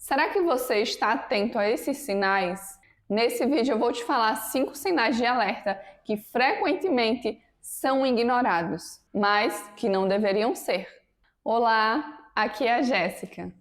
Será que você está atento a esses sinais? Nesse vídeo eu vou te falar 5 sinais de alerta que frequentemente são ignorados, mas que não deveriam ser. Olá, aqui é a Jéssica.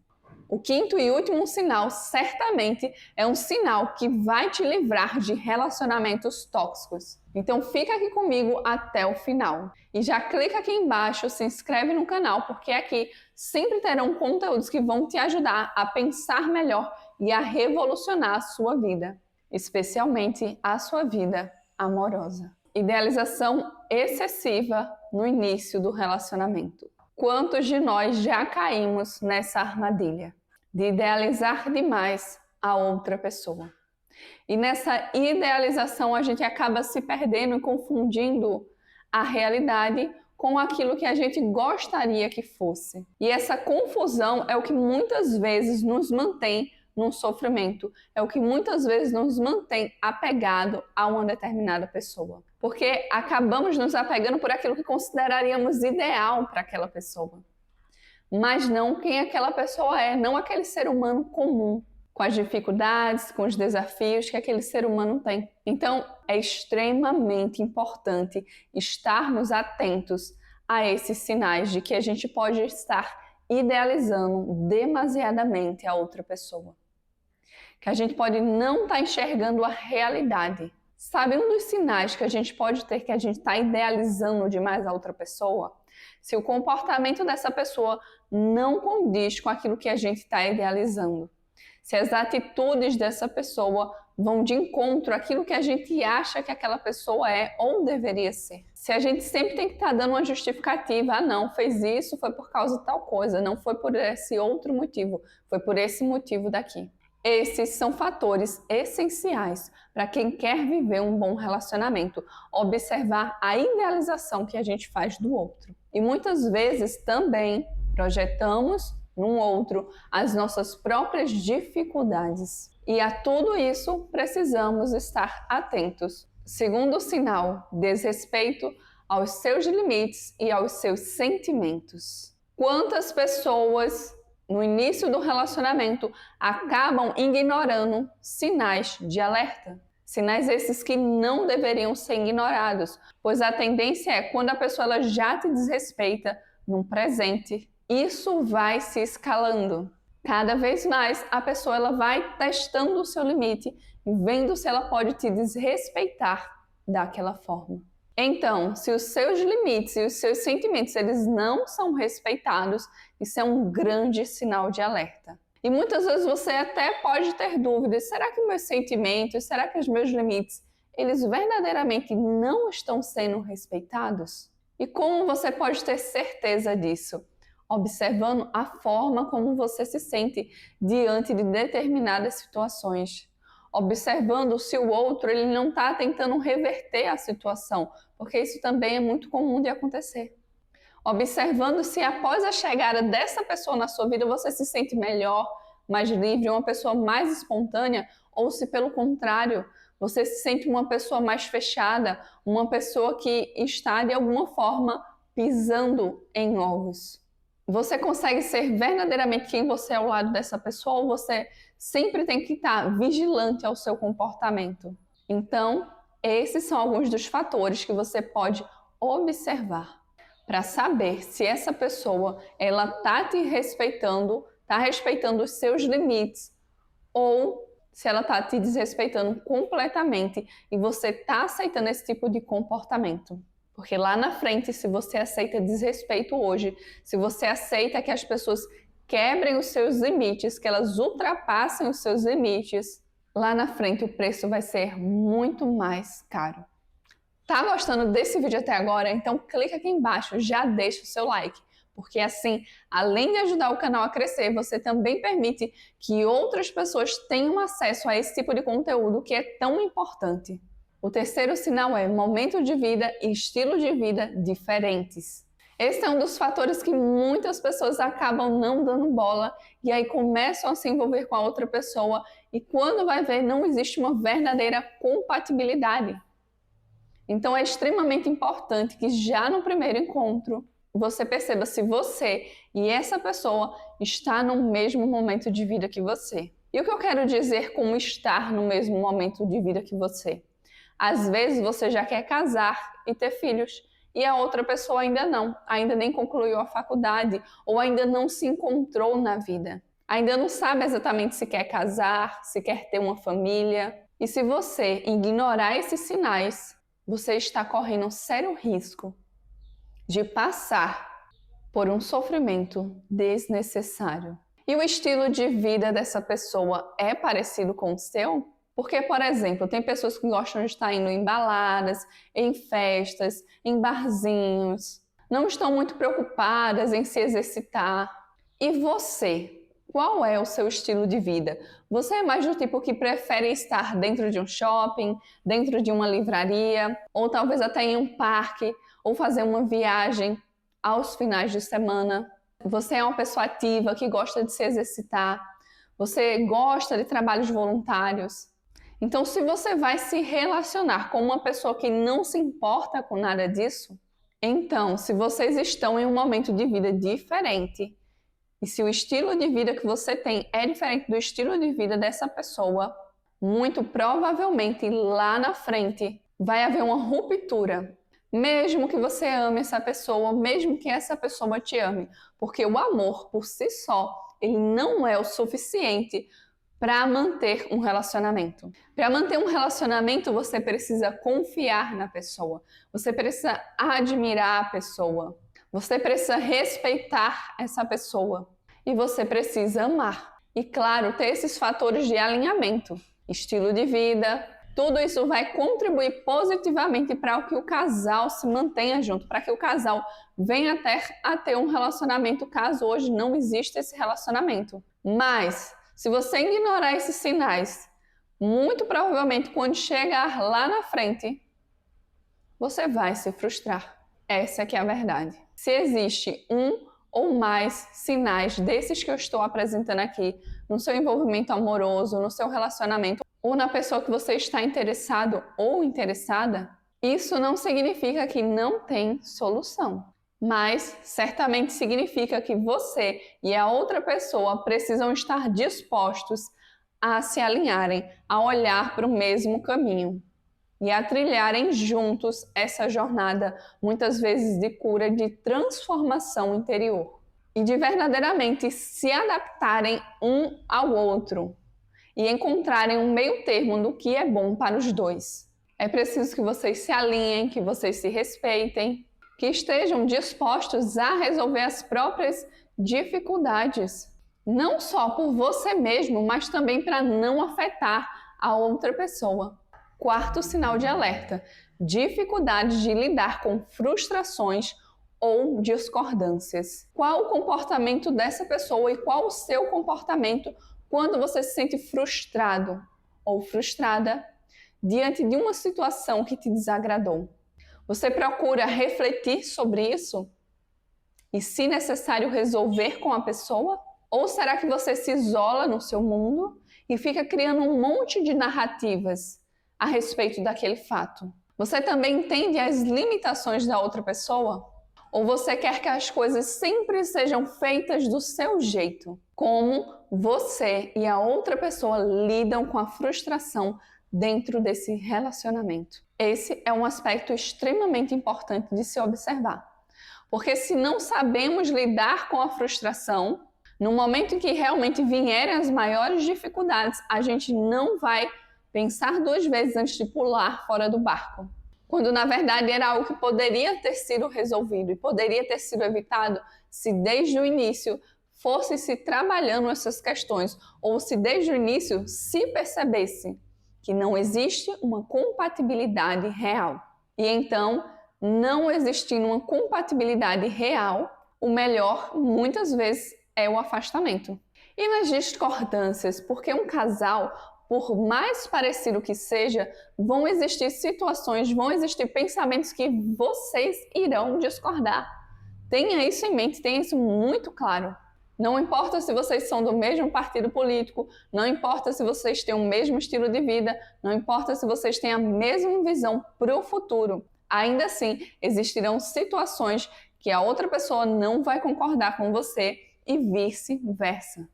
O quinto e último sinal certamente é um sinal que vai te livrar de relacionamentos tóxicos. Então fica aqui comigo até o final. E já clica aqui embaixo, se inscreve no canal, porque aqui sempre terão conteúdos que vão te ajudar a pensar melhor e a revolucionar a sua vida, especialmente a sua vida amorosa. Idealização excessiva no início do relacionamento. Quantos de nós já caímos nessa armadilha de idealizar demais a outra pessoa? E nessa idealização a gente acaba se perdendo e confundindo a realidade com aquilo que a gente gostaria que fosse. E essa confusão é o que muitas vezes nos mantém num sofrimento, é o que muitas vezes nos mantém apegado a uma determinada pessoa. Porque acabamos nos apegando por aquilo que consideraríamos ideal para aquela pessoa. Mas não quem aquela pessoa é, não aquele ser humano comum, com as dificuldades, com os desafios que aquele ser humano tem. Então, é extremamente importante estarmos atentos a esses sinais de que a gente pode estar idealizando demasiadamente a outra pessoa. Que a gente pode não estar enxergando a realidade. Sabe, um dos sinais que a gente pode ter que a gente está idealizando demais a outra pessoa? Se o comportamento dessa pessoa não condiz com aquilo que a gente está idealizando. Se as atitudes dessa pessoa vão de encontro àquilo que a gente acha que aquela pessoa é ou deveria ser. Se a gente sempre tem que estar dando uma justificativa, ah não, fez isso, foi por causa de tal coisa, não foi por esse outro motivo, foi por esse motivo daqui. Esses são fatores essenciais para quem quer viver um bom relacionamento, observar a idealização que a gente faz do outro. E muitas vezes também projetamos no outro as nossas próprias dificuldades. E a tudo isso precisamos estar atentos. Segundo sinal, desrespeito aos seus limites e aos seus sentimentos. Quantas pessoas no início do relacionamento acabam ignorando sinais de alerta? Sinais esses que não deveriam ser ignorados, pois a tendência é quando a pessoa ela já te desrespeita no presente, isso vai se escalando. Cada vez mais a pessoa ela vai testando o seu limite e vendo se ela pode te desrespeitar daquela forma. Então, se os seus limites e os seus sentimentos eles não são respeitados, isso é um grande sinal de alerta. E muitas vezes você até pode ter dúvidas, será que meus sentimentos, será que os meus limites, eles verdadeiramente não estão sendo respeitados? E como você pode ter certeza disso? Observando a forma como você se sente diante de determinadas situações. Observando se o outro ele não está tentando reverter a situação, porque isso também é muito comum de acontecer. Observando se após a chegada dessa pessoa na sua vida você se sente melhor, mais livre, uma pessoa mais espontânea, ou se pelo contrário, você se sente uma pessoa mais fechada, uma pessoa que está de alguma forma pisando em ovos. Você consegue ser verdadeiramente quem você é ao lado dessa pessoa ou você sempre tem que estar vigilante ao seu comportamento? Então, esses são alguns dos fatores que você pode observar para saber se essa pessoa ela está te respeitando, está respeitando os seus limites ou se ela está te desrespeitando completamente e você está aceitando esse tipo de comportamento. Porque lá na frente, se você aceita desrespeito hoje, se você aceita que as pessoas quebrem os seus limites, que elas ultrapassem os seus limites, lá na frente o preço vai ser muito mais caro. Tá gostando desse vídeo até agora? Então clica aqui embaixo, já deixa o seu like. Porque assim, além de ajudar o canal a crescer, você também permite que outras pessoas tenham acesso a esse tipo de conteúdo que é tão importante. O terceiro sinal é momento de vida e estilo de vida diferentes. Esse é um dos fatores que muitas pessoas acabam não dando bola e aí começam a se envolver com a outra pessoa e quando vai ver não existe uma verdadeira compatibilidade. Então é extremamente importante que já no primeiro encontro você perceba se você e essa pessoa está no mesmo momento de vida que você. E o que eu quero dizer com estar no mesmo momento de vida que você? Às vezes você já quer casar e ter filhos, e a outra pessoa ainda não, ainda nem concluiu a faculdade, ou ainda não se encontrou na vida. Ainda não sabe exatamente se quer casar, se quer ter uma família. E se você ignorar esses sinais, você está correndo um sério risco de passar por um sofrimento desnecessário. E o estilo de vida dessa pessoa é parecido com o seu? Porque, por exemplo, tem pessoas que gostam de estar indo em baladas, em festas, em barzinhos, não estão muito preocupadas em se exercitar. E você? Qual é o seu estilo de vida? Você é mais do tipo que prefere estar dentro de um shopping, dentro de uma livraria, ou talvez até em um parque, ou fazer uma viagem aos finais de semana? Você é uma pessoa ativa que gosta de se exercitar? Você gosta de trabalhos voluntários? Então, se você vai se relacionar com uma pessoa que não se importa com nada disso, então, se vocês estão em um momento de vida diferente, e se o estilo de vida que você tem é diferente do estilo de vida dessa pessoa, muito provavelmente lá na frente vai haver uma ruptura. Mesmo que você ame essa pessoa, mesmo que essa pessoa te ame, porque o amor por si só, ele não é o suficiente para manter um relacionamento. Para manter um relacionamento, você precisa confiar na pessoa, você precisa admirar a pessoa, você precisa respeitar essa pessoa e você precisa amar. E claro, ter esses fatores de alinhamento, estilo de vida, tudo isso vai contribuir positivamente para que o casal se mantenha junto, para que o casal venha até a ter um relacionamento, caso hoje não exista esse relacionamento. Mas, se você ignorar esses sinais, muito provavelmente quando chegar lá na frente, você vai se frustrar. Essa é que é a verdade. Se existe um ou mais sinais desses que eu estou apresentando aqui, no seu envolvimento amoroso, no seu relacionamento, ou na pessoa que você está interessado ou interessada, isso não significa que não tem solução. Mas certamente significa que você e a outra pessoa precisam estar dispostos a se alinharem, a olhar para o mesmo caminho e a trilharem juntos essa jornada, muitas vezes de cura, de transformação interior. E de verdadeiramente se adaptarem um ao outro e encontrarem um meio termo do que é bom para os dois. É preciso que vocês se alinhem, que vocês se respeitem, que estejam dispostos a resolver as próprias dificuldades. Não só por você mesmo, mas também para não afetar a outra pessoa. Quarto sinal de alerta: dificuldade de lidar com frustrações ou discordâncias. Qual o comportamento dessa pessoa e qual o seu comportamento quando você se sente frustrado ou frustrada diante de uma situação que te desagradou? Você procura refletir sobre isso e, se necessário, resolver com a pessoa? Ou será que você se isola no seu mundo e fica criando um monte de narrativas a respeito daquele fato? Você também entende as limitações da outra pessoa? Ou você quer que as coisas sempre sejam feitas do seu jeito? Como você e a outra pessoa lidam com a frustração dentro desse relacionamento? Esse é um aspecto extremamente importante de se observar. Porque se não sabemos lidar com a frustração, no momento em que realmente vierem as maiores dificuldades, a gente não vai pensar duas vezes antes de pular fora do barco. Quando na verdade era algo que poderia ter sido resolvido e poderia ter sido evitado se desde o início fosse se trabalhando essas questões, ou se desde o início se percebesse que não existe uma compatibilidade real. E então, não existindo uma compatibilidade real, o melhor muitas vezes é o afastamento. E nas discordâncias, porque um casal, por mais parecido que seja, vão existir situações, vão existir pensamentos que vocês irão discordar. Tenha isso em mente, tenha isso muito claro. Não importa se vocês são do mesmo partido político, não importa se vocês têm o mesmo estilo de vida, não importa se vocês têm a mesma visão para o futuro. Ainda assim, existirão situações que a outra pessoa não vai concordar com você e vice-versa.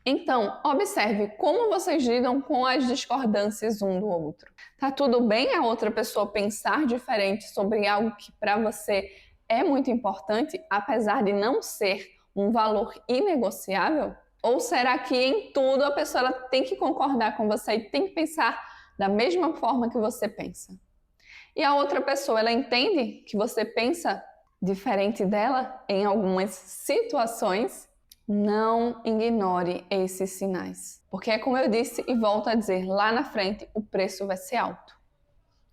Então, observe como vocês lidam com as discordâncias um do outro. Tá tudo bem a outra pessoa pensar diferente sobre algo que para você é muito importante, apesar de não ser um valor inegociável? Ou será que em tudo a pessoa ela tem que concordar com você e tem que pensar da mesma forma que você pensa? E a outra pessoa, ela entende que você pensa diferente dela em algumas situações? Não ignore esses sinais. Porque é como eu disse e volto a dizer, lá na frente o preço vai ser alto.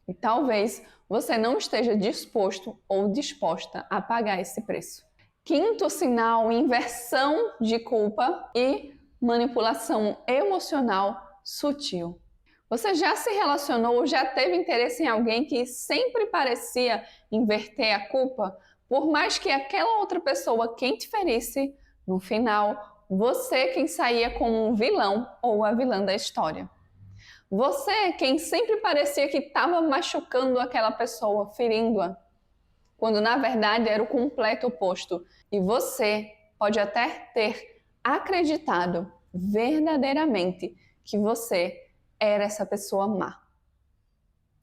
E talvez você não esteja disposto ou disposta a pagar esse preço. Quinto sinal, inversão de culpa e manipulação emocional sutil. Você já se relacionou ou já teve interesse em alguém que sempre parecia inverter a culpa? Por mais que aquela outra pessoa quem te ferisse, no final, você quem saía como um vilão ou a vilã da história. Você quem sempre parecia que estava machucando aquela pessoa, ferindo-a, quando na verdade era o completo oposto. E você pode até ter acreditado verdadeiramente que você era essa pessoa má,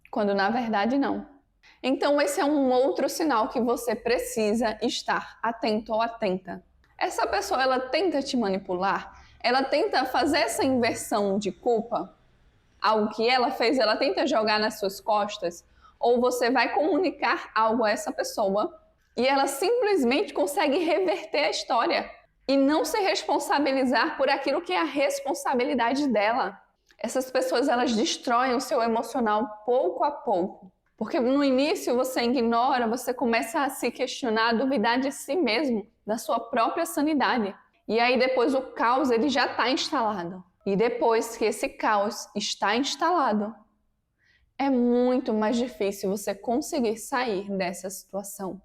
quando na verdade não. Então esse é um outro sinal que você precisa estar atento ou atenta. Essa pessoa ela tenta te manipular, ela tenta fazer essa inversão de culpa, algo que ela fez, ela tenta jogar nas suas costas, ou você vai comunicar algo a essa pessoa e ela simplesmente consegue reverter a história e não se responsabilizar por aquilo que é a responsabilidade dela. Essas pessoas elas destroem o seu emocional pouco a pouco. Porque no início você ignora, você começa a se questionar, a duvidar de si mesmo, da sua própria sanidade. E aí depois o caos ele já está instalado. E depois que esse caos está instalado, é muito mais difícil você conseguir sair dessa situação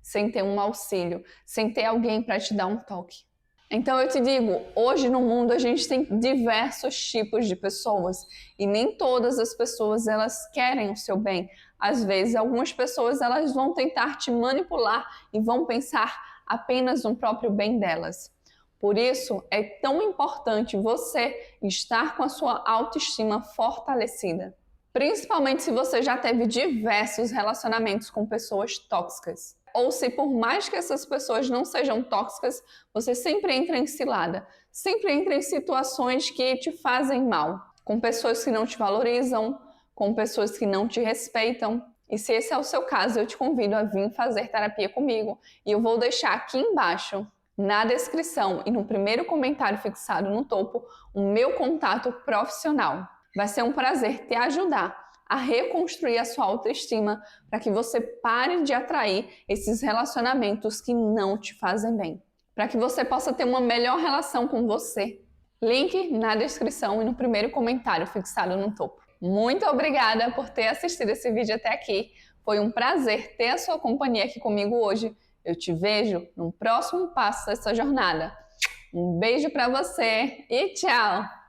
sem ter um auxílio, sem ter alguém para te dar um toque. Então eu te digo, hoje no mundo a gente tem diversos tipos de pessoas e nem todas as pessoas elas querem o seu bem. Às vezes algumas pessoas elas vão tentar te manipular e vão pensar apenas no próprio bem delas. Por isso é tão importante você estar com a sua autoestima fortalecida. Principalmente se você já teve diversos relacionamentos com pessoas tóxicas. Ou se por mais que essas pessoas não sejam tóxicas, você sempre entra em cilada, sempre entra em situações que te fazem mal, com pessoas que não te valorizam, com pessoas que não te respeitam. E se esse é o seu caso, eu te convido a vir fazer terapia comigo e eu vou deixar aqui embaixo, na descrição e no primeiro comentário fixado no topo, o meu contato profissional. Vai ser um prazer te ajudar a reconstruir a sua autoestima para que você pare de atrair esses relacionamentos que não te fazem bem. Para que você possa ter uma melhor relação com você. Link na descrição e no primeiro comentário fixado no topo. Muito obrigada por ter assistido esse vídeo até aqui. Foi um prazer ter a sua companhia aqui comigo hoje. Eu te vejo no próximo passo dessa jornada. Um beijo para você e tchau!